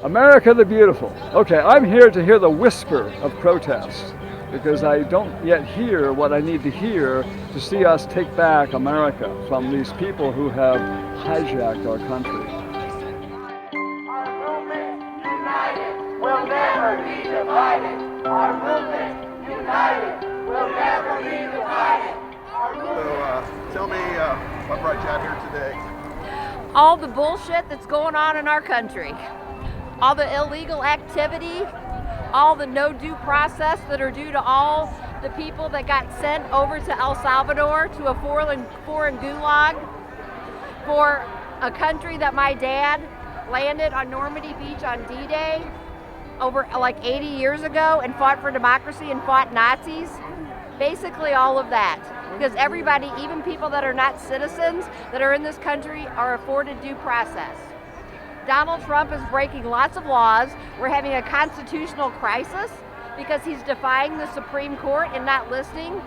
America the Beautiful. Okay, I'm here to hear the whisper of protest because I don't yet hear what I need to hear to see us take back America from these people who have hijacked our country. Our movement united will never be divided. Our movement united will never be divided. Tell me what brought you out here today? All the bullshit that's going on in our country, all the illegal activity, all the no due process that are due to all the people that got sent over to El Salvador to a foreign gulag for a country that my dad landed on Normandy Beach on D-Day over like 80 years ago and fought for democracy and fought Nazis. Basically all of that. Because everybody, even people that are not citizens that are in this country, are afforded due process. Donald Trump is breaking lots of laws. We're having a constitutional crisis because he's defying the Supreme Court and not listening.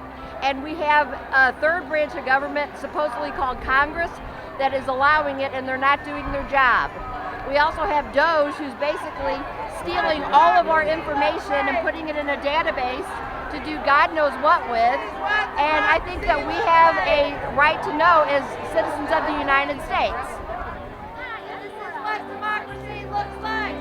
And we have a third branch of government, supposedly called Congress, that is allowing it, and they're not doing their job. We also have Doge, who's basically stealing all of our information and putting it in a database to do God knows what with. And I think that we have a right to know as citizens of the United States. This is what democracy looks like.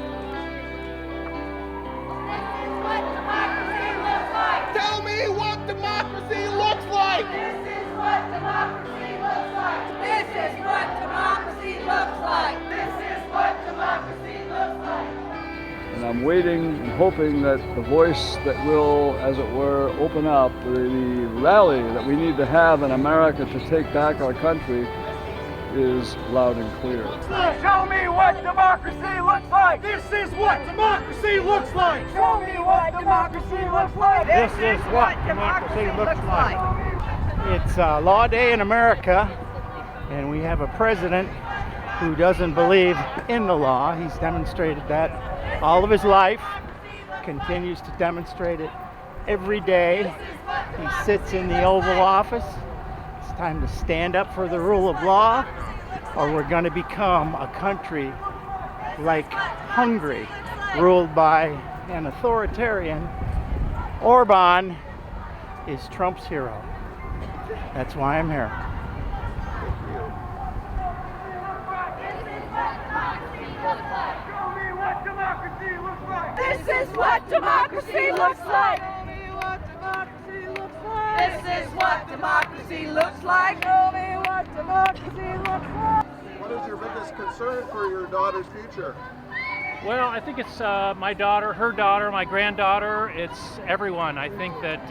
This is what democracy looks like. Tell me what democracy looks like! This is what democracy looks like. This is what democracy looks like. This is what democracy looks like. And I'm waiting and hoping that the voice that will, as it were, open up the rally that we need to have in America to take back our country is loud and clear. Show me what democracy looks like. This is what democracy looks like! Show me what democracy looks like. This is what democracy looks like. It's Law Day in America, and we have a president who doesn't believe in the law. He's demonstrated that all of his life, continues to demonstrate it every day. He sits in the Oval Office. It's time to stand up for the rule of law, or we're going to become a country like Hungary, ruled by an authoritarian. Orban is Trump's hero. That's why I'm here. This is what democracy looks like. This is what democracy looks like. Show me what democracy looks like. What is your biggest concern for your daughter's future? Well, I think it's my daughter, her daughter, my granddaughter. It's everyone. I think that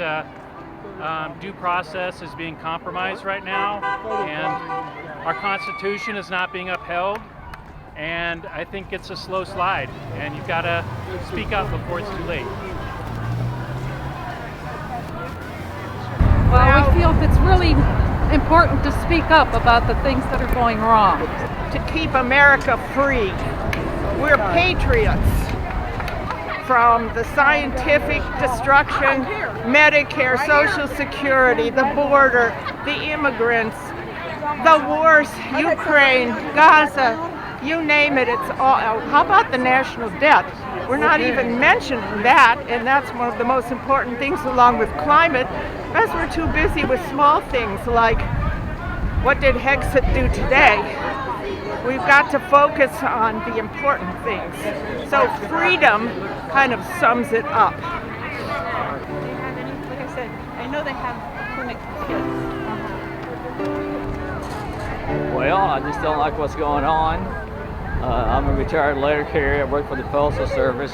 due process is being compromised right now, and our Constitution is not being upheld. And I think it's a slow slide, and you've got to speak up before it's too late. Well, we feel it's really important to speak up about the things that are going wrong. To keep America free. We're patriots. From the scientific destruction, Medicare, Social Security, the border, the immigrants, the wars, Ukraine, Gaza, you name it, it's all. How about the national debt? We're not even mentioning that, and that's one of the most important things along with climate, as we're too busy with small things like what did Hexit do today? We've got to focus on the important things. So freedom kind of sums it up. Do they have any, like I said, I know they have a clinic for kids. Well, I just don't like what's going on. I'm a retired letter carrier. I work for the Postal Service.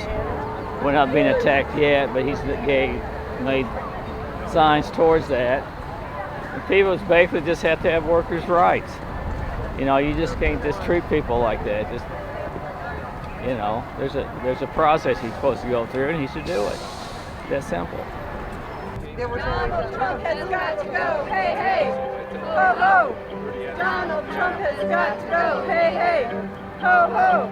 We're not being attacked yet, but he's made signs towards that. And people basically just have to have workers' rights. You know, you just can't just treat people like that. Just, you know, there's a process he's supposed to go through, and he should do it. That's simple. Donald Trump has got to go. Hey, hey. Ho, ho. Donald Trump has got to go. Hey, hey. Ho, ho.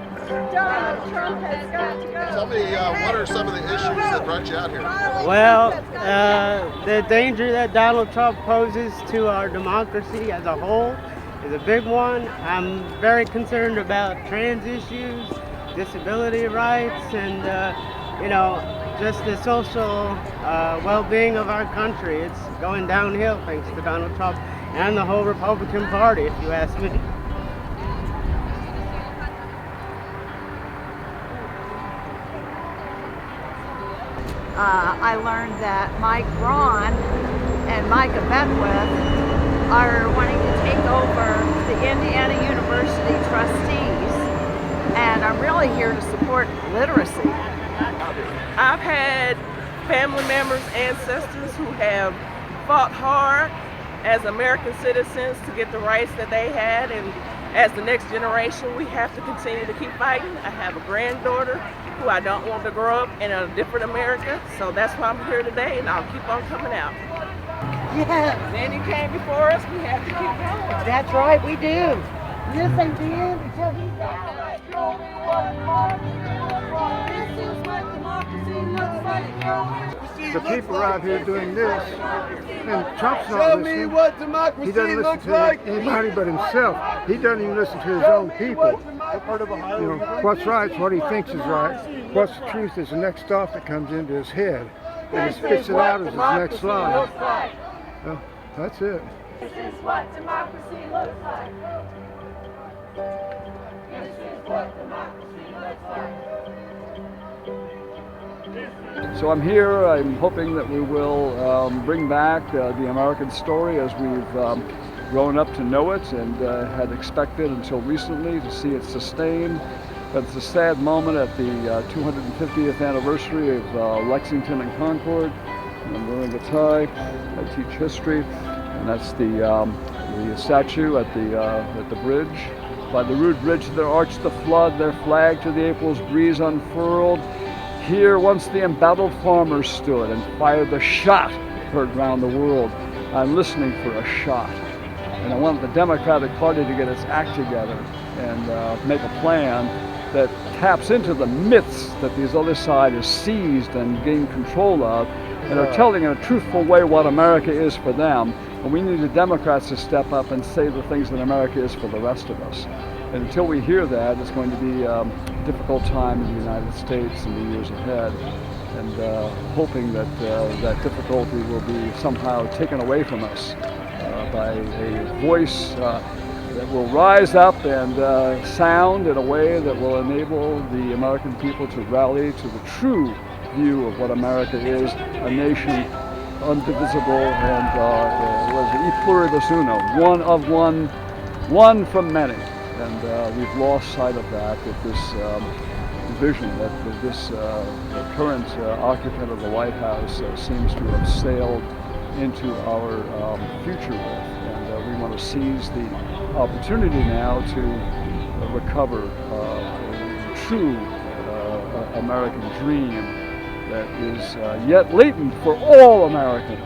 Donald Trump has got to go. Tell me, what are some of the issues that brought you out here? Well, the danger that Donald Trump poses to our democracy as a whole is a big one. I'm very concerned about trans issues. disability rights and, just the social well-being of our country. It's going downhill thanks to Donald Trump and the whole Republican Party, if you ask me. I learned that Mike Braun and Micah Beckwith are wanting to take over the Indiana University trustees, and I'm really here to support literacy. I've had family members, ancestors who have fought hard as American citizens to get the rights that they had, and as the next generation we have to continue to keep fighting. I have a granddaughter who I don't want to grow up in a different America, so that's why I'm here today, and I'll keep on coming out. Yeah. Then you came before us, we have to keep going. That's right, we do. Yes, they did. Until he died. This is what democracy looks like. The people around here doing this, and Trump's not Show listening. me what democracy He doesn't listen looks to like. anybody but himself. He doesn't even listen to his own people. What's right is what he thinks is right. What's the truth is the next thought that comes into his head, and he spits it out as his next line. Well, that's it. This is what democracy looks like. This is what democracy looks like. So I'm here. I'm hoping that we will bring back the American story as we've grown up to know it and had expected until recently to see it sustained. But it's a sad moment at the 250th anniversary of Lexington and Concord. I'm wearing a tie. I teach history, and that's the statue at the bridge. By the rude bridge there arched the flood, their flag to the April's breeze unfurled. Here once the embattled farmers stood and fired the shot heard round the world. I'm listening for a shot. And I want the Democratic Party to get its act together and make a plan that taps into the myths that this other side has seized and gained control of, and are telling in a truthful way what America is for them. And we need the Democrats to step up and say the things that America is for the rest of us. And until we hear that, it's going to be a difficult time in the United States in the years ahead. And hoping that that difficulty will be somehow taken away from us by a voice that will rise up and sound in a way that will enable the American people to rally to the true view of what America is, a nation undivisible and e pluribus unum, one of one, one from many. And we've lost sight of that with this vision that this current occupant of the White House seems to have sailed into our future with. And we want to seize the opportunity now to recover the true American dream that is yet latent for all Americans.